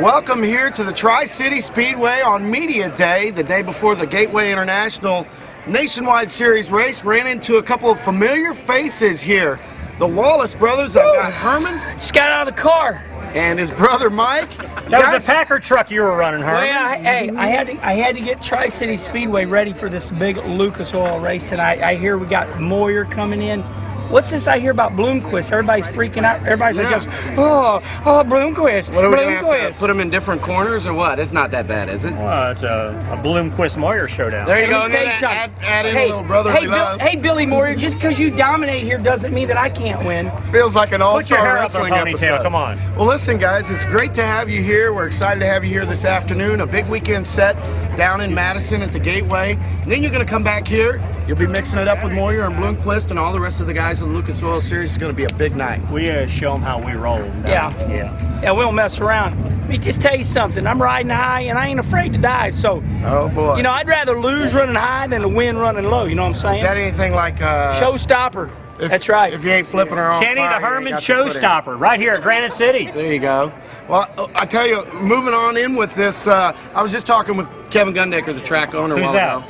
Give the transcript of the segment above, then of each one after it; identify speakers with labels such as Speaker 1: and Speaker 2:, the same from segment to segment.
Speaker 1: Welcome here to the Tri-City Speedway on Media Day, the day before the Gateway International Nationwide Series race. Ran into a couple of familiar faces here. The Wallace brothers. I've got Herman.
Speaker 2: Just got out of the car.
Speaker 1: And his brother Mike.
Speaker 3: That was the Packer truck you were running, Herman.
Speaker 2: Well, I had to get Tri-City Speedway ready for this big Lucas Oil race, and I hear we got Moyer coming in. What's this I hear about Bloomquist? Everybody's freaking out. Everybody's like, oh, Bloomquist.
Speaker 1: What are we going to have to put them in different corners or what? It's not that bad, is it?
Speaker 3: Well, it's a Bloomquist Moyer showdown.
Speaker 1: There you go. Add in a little brother we love.
Speaker 2: Hey, Billy Moyer, just because you dominate here doesn't mean that I can't win.
Speaker 1: Feels like an all-star wrestling episode.
Speaker 3: Come on.
Speaker 1: Well, listen, guys, it's great to have you here. We're excited to have you here this afternoon. A big weekend set down in Madison at the Gateway. And then you're going to come back here. You'll be mixing it up with Moyer and Bloomquist and all the rest of the guys in the Lucas Oil Series. It's going to be a big night.
Speaker 3: We show them how we roll.
Speaker 2: Yeah, we don't mess around. Let me just tell you something. I'm riding high, and I ain't afraid to die. So,
Speaker 1: oh boy,
Speaker 2: you know, I'd rather lose running high than to win running low. You know what I'm saying?
Speaker 1: Is that anything like
Speaker 2: showstopper? That's right.
Speaker 1: If you ain't flipping her on
Speaker 3: Kenny
Speaker 1: fire,
Speaker 3: the Herman showstopper, right here at Granite City.
Speaker 1: There you go. Well, I tell you, moving on in with this, I was just talking with Kevin Gundecker, the track owner.
Speaker 3: Who's that?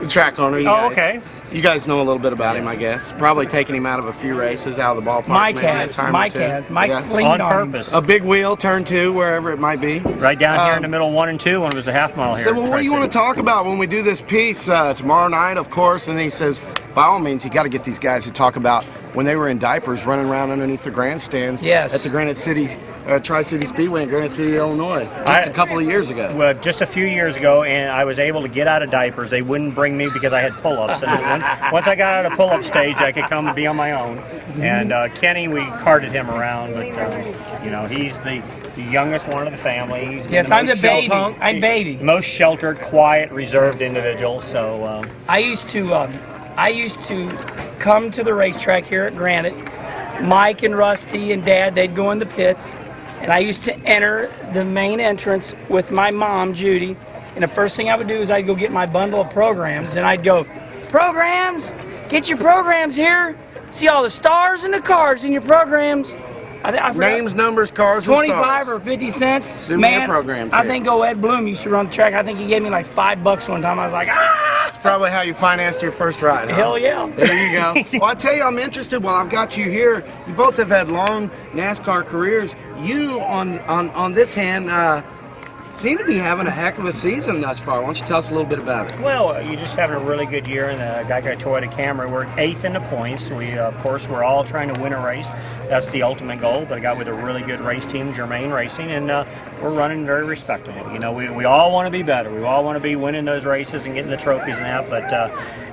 Speaker 1: The track owner.
Speaker 3: Oh, okay.
Speaker 1: You guys know a little bit about him, I guess. Probably taking him out of a few races, out of the ballpark.
Speaker 2: Mike has. Mike's
Speaker 3: on purpose.
Speaker 1: A big wheel, turn 2, wherever it might be.
Speaker 3: Right down here in the middle, 1 and 2, when it was a half mile here.
Speaker 1: So, well, what do you want to talk about when we do this piece tomorrow night, of course? And he says, by all means, you got to get these guys to talk about when they were in diapers running around underneath the grandstands at the Granite City, Tri-City Speedway in Granite City, Illinois, just a couple of years ago.
Speaker 3: Well, just a few years ago, and I was able to get out of diapers. They wouldn't bring me because I had pull-ups. And once I got out of the pull-up stage, I could come and be on my own. And Kenny, we carted him around, but you know, he's the youngest one of the family. He's
Speaker 2: I'm the baby. I'm baby.
Speaker 3: Most sheltered, quiet, reserved individual. So
Speaker 2: I used to come to the racetrack here at Granite. Mike and Rusty and Dad, they'd go in the pits, and I used to enter the main entrance with my mom, Judy, and the first thing I would do is I'd go get my bundle of programs, and I'd go, programs, get your programs here, see all the stars and the cars in your programs. I
Speaker 1: Names, numbers, cars, and stars.
Speaker 2: 25 or 50 cents.
Speaker 1: Souvenir programs.
Speaker 2: I think Ed Bloom used to run the track. I think he gave me like $5 one time. I was like,
Speaker 1: That's probably how you financed your first ride, huh?
Speaker 2: Hell yeah.
Speaker 1: There you go. Well, I tell you, I'm interested. Well, I've got you here. You both have had long NASCAR careers. You, on this hand, seem to be having a heck of a season thus far. Why don't you tell us a little bit about it?
Speaker 3: Well, you're just having a really good year in the Geico Toyota Camry. We're 8th in the points. We, of course, we're all trying to win a race. That's the ultimate goal, but I got with a really good race team, Germain Racing, and we're running very respectable. You know, we all want to be better. We all want to be winning those races and getting the trophies and that, but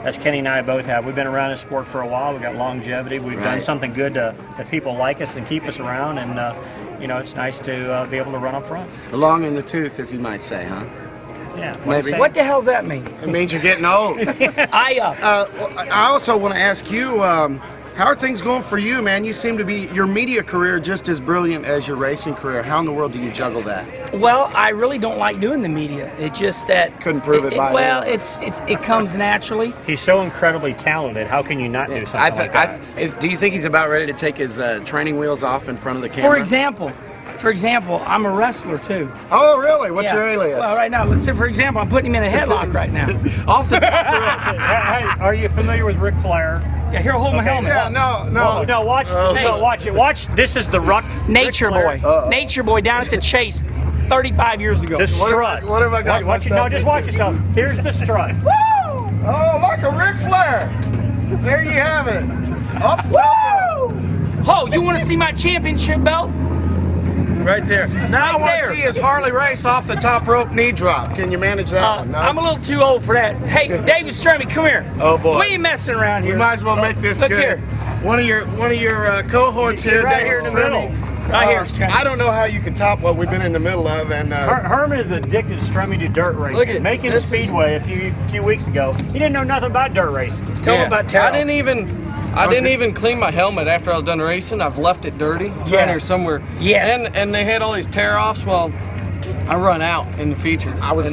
Speaker 3: as Kenny and I both have, we've been around this sport for a while. We've got longevity. We've done something good that people like us and keep us around, and you know, it's nice to be able to run up front.
Speaker 1: Long in the tooth, if you might say, huh?
Speaker 3: Yeah.
Speaker 1: Maybe.
Speaker 2: What the hell's that mean?
Speaker 1: It means you're getting old. I also want to ask you, how are things going for you, man? You seem to be, your media career just as brilliant as your racing career. How in the world do you juggle that?
Speaker 2: Well, I really don't like doing the media. It's just that
Speaker 1: couldn't prove it by
Speaker 2: well, it comes naturally.
Speaker 3: He's so incredibly talented. How can you not do something like that?
Speaker 1: Do you think he's about ready to take his training wheels off in front of the camera?
Speaker 2: For example, I'm a wrestler too.
Speaker 1: Oh, really? What's your alias?
Speaker 2: Well, right now, let's say, for example, I'm putting him in a headlock right now.
Speaker 1: Off the top rope.
Speaker 3: Hey, are you familiar with Ric Flair?
Speaker 2: Yeah, here, hold my helmet.
Speaker 1: Yeah, no.
Speaker 3: Watch. No, watch it. Watch. This is the Ruck.
Speaker 2: Nature Boy. Nature Boy down at the Chase 35 years ago.
Speaker 3: The strut.
Speaker 1: What have I got?
Speaker 3: No, just watch yourself. Here's the strut.
Speaker 2: Woo!
Speaker 1: Oh, like a Ric Flair. There you have it. Off the top rope.
Speaker 2: Oh, you want to see my championship belt?
Speaker 1: Right there. Now I want to see his Harley race off the top rope knee drop. Can you manage that one? No?
Speaker 2: I'm a little too old for that. Hey, David Strummy, come here.
Speaker 1: Oh boy.
Speaker 2: We ain't messing around here.
Speaker 1: We might as well make this
Speaker 2: Look
Speaker 1: good.
Speaker 2: Here.
Speaker 1: One of your cohorts here,
Speaker 3: right here in the middle.
Speaker 2: Right here, Strummy.
Speaker 1: I don't know how you can top what we've been in the middle of. And
Speaker 3: Herman is addicted to Strummy to dirt racing. Making Speedway a few weeks ago, he didn't know nothing about dirt racing.
Speaker 2: Tell him about Terrell.
Speaker 4: I didn't even clean my helmet after I was done racing. I've left it dirty. It's right here somewhere.
Speaker 2: Yes.
Speaker 4: And they had all these tear-offs. Well, I run out in the feature.
Speaker 1: I was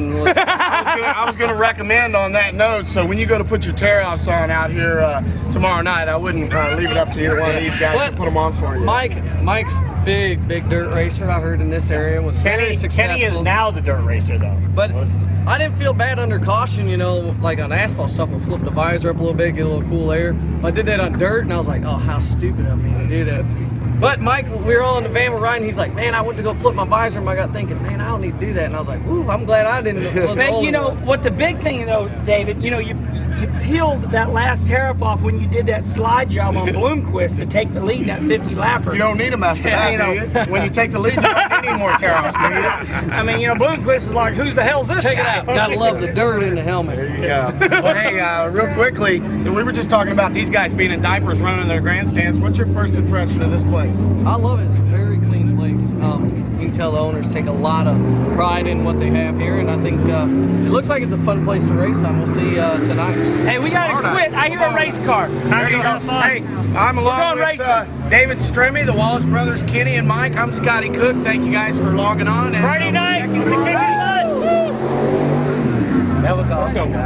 Speaker 1: gonna recommend on that note. So when you go to put your tear offs on out here tomorrow night, I wouldn't leave it up to either one of these guys to put them on for you.
Speaker 4: Mike's big dirt racer. I heard in this area was very successful.
Speaker 3: Kenny is now the dirt racer though.
Speaker 4: But I didn't feel bad under caution, you know, like on asphalt stuff. We'll flip the visor up a little bit, get a little cool air. I did that on dirt, and I was like, oh, how stupid of me to do that. But Mike, we were all in the van, we're riding. He's like, man, I went to go flip my visor, and I got thinking, man, I don't need to do that. And I was like, ooh, I'm glad I didn't.
Speaker 2: But you know what the big thing though, David, you know, you peeled that last tariff off when you did that slide job on Bloomquist to take the lead, that 50 lapper.
Speaker 1: You don't need them after that, do you? When you take the lead, you don't need any more tariffs, do you?
Speaker 2: I mean, you know, Bloomquist is like, who's the hell's this
Speaker 4: Check
Speaker 2: guy?
Speaker 4: it out. Gotta love the dirt in the helmet.
Speaker 1: There you go. Well, hey, real quickly, we were just talking about these guys being in diapers running in their grandstands. What's your first impression of this place?
Speaker 4: I love it. It's a very clean place. You can tell the owners take a lot of pride in what they have here, and I think it looks like it's a fun place to race on. We'll see tonight.
Speaker 2: Hey, we gotta quit. I hear a race car.
Speaker 1: There you go. Hey, I'm along with David Stremme, the Wallace brothers, Kenny and Mike. I'm Scotty Cook. Thank you guys for logging on. And
Speaker 2: Friday night.
Speaker 1: that was awesome.